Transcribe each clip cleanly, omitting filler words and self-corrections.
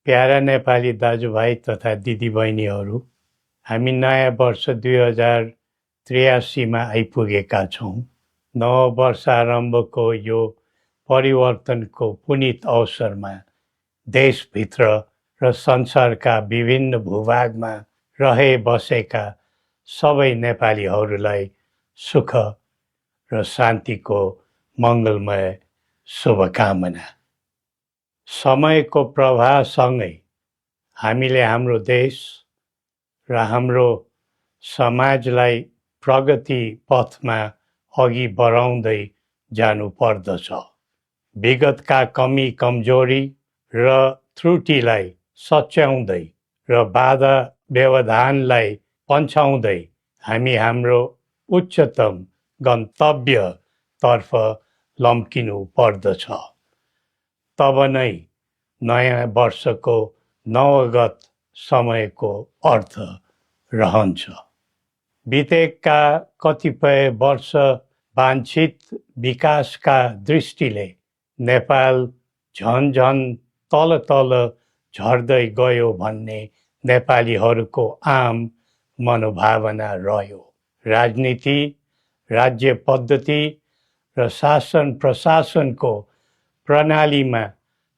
Para Nepali दाजुभाइ तथा दिदीबहिनीहरू, हामी नयाँ वर्ष 2083 मा आइपुगेका छौँ। नव वर्ष आरम्भको यो परिवर्तनको पुनित अवसरमा देशभित्र र संसारका विभिन्न भूभागमा रहे बसेका सबै नेपालीहरूलाई सुख र शान्तिको मङ्गलमय शुभकामना। समयको प्रवाहसँगै हामीले हाम्रो देश र हाम्रो समाजलाई प्रगति पथमा अघि बढाउँदै जानु पर्दछ। विगतका कमी कमजोरी र त्रुटिलाई सच्याउँदै र बाधा व्यवधानलाई पन्छाउँदै हामी हाम्रो उच्चतम गन्तव्यतर्फ लम्किनु पर्दछ। तब नै नयाँ वर्षको नवगत समयको अर्थ रहन्छ। बितेका कतिपय वर्ष वाञ्छित विकासका दृष्टिले नेपाल झन तल झर्दै गयो भन्ने नेपालीहरूको आम मनोभावना रह्यो। राजनीति, राज्य पद्धति र शासन प्रशासनको प्रणालीमा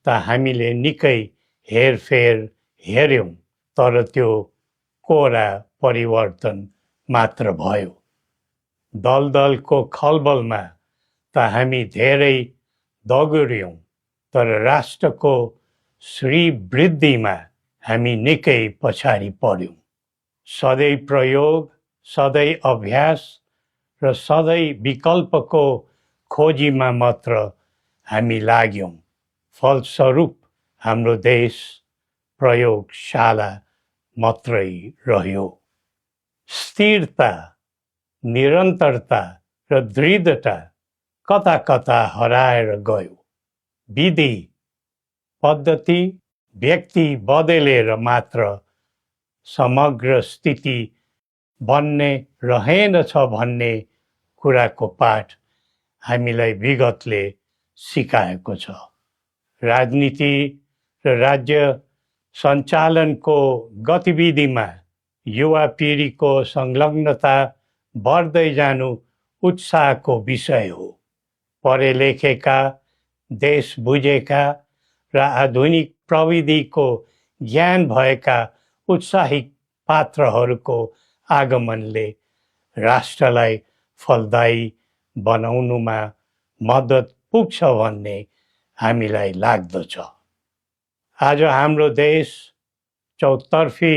त हामीले निकै हेरफेर हेर्यौं, तर त्यो कोरा परिवर्तन मात्र भयो। दलदलको खलबलमा त हामी धेरै दगुर्यौं, तर राष्ट्रको श्रीवृद्धिमा हामी निकै पछाडि पर्यौं। सधैँ प्रयोग, सधैँ अभ्यास र सधैँ विकल्पको खोजीमा मात्र हामी लाग्यौं। फलस्वरूप हाम्रो देश प्रयोगशाला मात्रै रह्यो। स्थिरता, निरन्तरता र दृढता कता कता हराएर गयो। विधि पद्धति व्यक्ति बदलेर मात्र समग्र स्थिति बन्ने रहेनछ भन्ने कुराको पाठ हामीलाई विगतले सिकाएको छ। राजनीति र राज्य सञ्चालनको गतिविधिमा युवा पिँढीको संलग्नता बढ्दै जानु उत्साहको विषय हो। पढे लेखेका, देश बुझेका र आधुनिक प्रविधिको ज्ञान भएका उत्साही पात्रहरूको आगमनले राष्ट्रलाई फलदायी बनाउनुमा मद्दत पुग्छ भन्ने हामीलाई लाग्दछ। आज हाम्रो देश चौतर्फी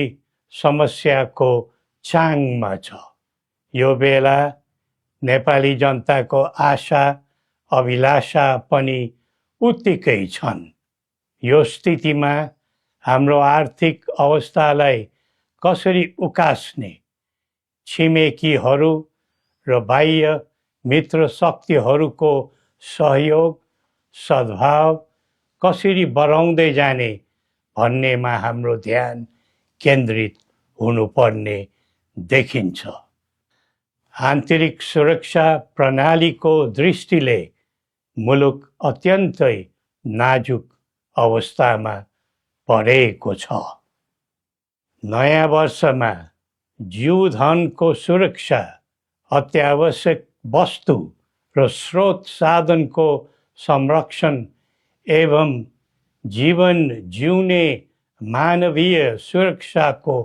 समस्याको चाङमा छ। यो बेला नेपाली जनताको आशा अभिलाषा पनि उत्तिकै छन्। यो स्थितिमा हाम्रो आर्थिक अवस्थालाई कसरी उकास्ने, छिमेकीहरू र बाह्य मित्र शक्तिहरूको सहयोग सद्भाव कसरी बढाउँदै जाने भन्नेमा हाम्रो ध्यान केन्द्रित हुनुपर्ने देखिन्छ। आन्तरिक सुरक्षा प्रणालीको दृष्टिले मुलुक अत्यन्तै नाजुक अवस्थामा परेको छ। नयाँ वर्षमा जीवधनको सुरक्षा, अत्यावश्यक वस्तु र स्रोत साधनको संरक्षण एवं जीवन जिउने मानवीय सुरक्षाको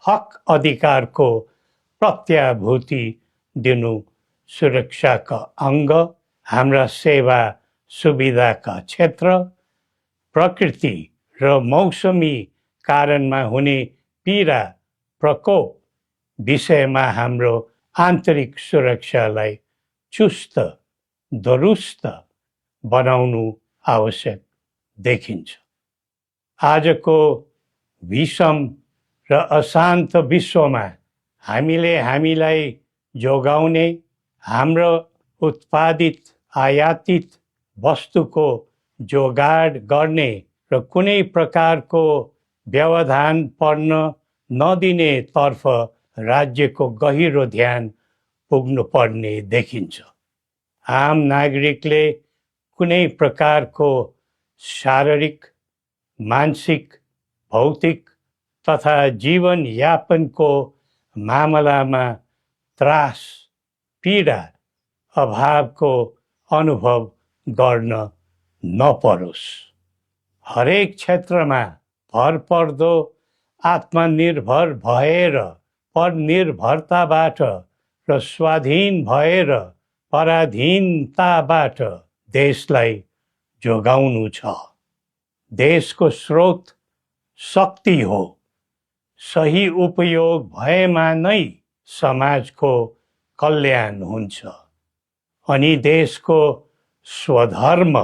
हक अधिकारको प्रत्याभूति दिनु सुरक्षाका अङ्ग। हाम्रा सेवा सुविधाका क्षेत्र, प्रकृति र मौसमी कारणमा हुने पीडा प्रकोप विषयमा हाम्रो आन्तरिक सुरक्षालाई चुस्त दुरुस्त बनाउनु आवश्यक देखिन्छ। आजको विषम र अशान्त विश्वमा हामीले हामीलाई जोगाउने, हाम्रो उत्पादित आयातित वस्तुको जोगाड गर्ने र कुनै प्रकारको व्यवधान पर्न नदिने तर्फ राज्यको गहिरो ध्यान पुग्नुपर्ने देखिन्छ। आम नागरिकले कुनै प्रकारको शारीरिक, मानसिक भौतिक तथा जीवनयापनको मामलामा त्रास, पीडा, अभावको अनुभव गर्न नपरोस्। हरेक क्षेत्रमा भरपर्दो आत्मनिर्भर भएर परनिर्भरताबाट र स्वाधीन भएर पराधीनताबाट देशलाई जोगाउनु छ। देशको स्रोत शक्ति हो। सही उपयोग भएमा नै समाजको कल्याण हुन्छ अनि देशको स्वधर्म,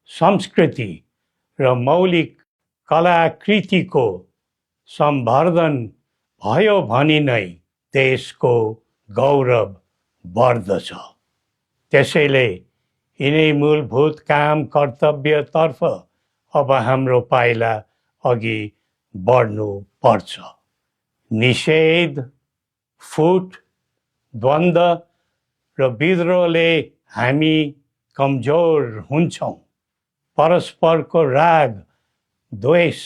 संस्कृति र मौलिक कलाकृतिको सम्वर्धन भयो भने नै देशको गौरव बढ्दछ। त्यसैले यिनै मूलभूत काम कर्तव्यतर्फ अब हाम्रो पाइला अघि बढ्नु पर्छ। निषेध, फुट, द्वन्द्व र विद्रोहले हामी कमजोर हुन्छौँ। परस्परको राग, द्वेष,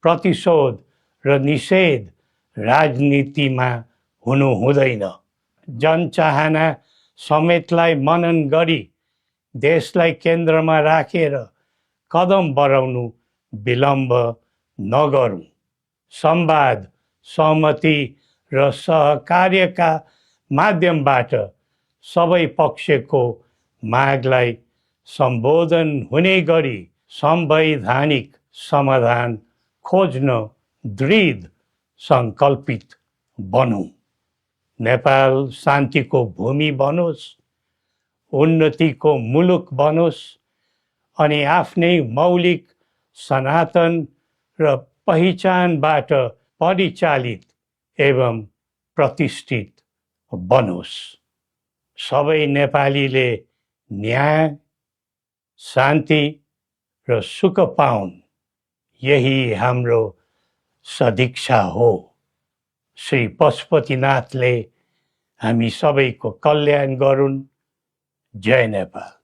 प्रतिशोध र निषेध राजनीतिमा हुनु हुँदैन। जनचाहना समेतलाई मनन गरी देशलाई केन्द्रमा राखेर कदम बढाउनु विलम्ब नगरौँ। संवाद, सहमति र सहकार्यका माध्यमबाट सबै पक्षको मागलाई सम्बोधन हुने गरी संवैधानिक समाधान खोज्न दृढ सङ्कल्पित बनौँ। नेपाल शान्तिको भूमि बनोस्, उन्नतिको मुलुक बनोस् अनि आफ्नै मौलिक, सनातन र पहिचानबाट परिचालित एवं प्रतिष्ठित बनोस्। सबै नेपालीले न्याय, शान्ति र सुख पाउन्, यही हाम्रो सदिच्छा हो। श्री पशुपतिनाथले हामी सबैको कल्याण गरून्। जय नेपाल।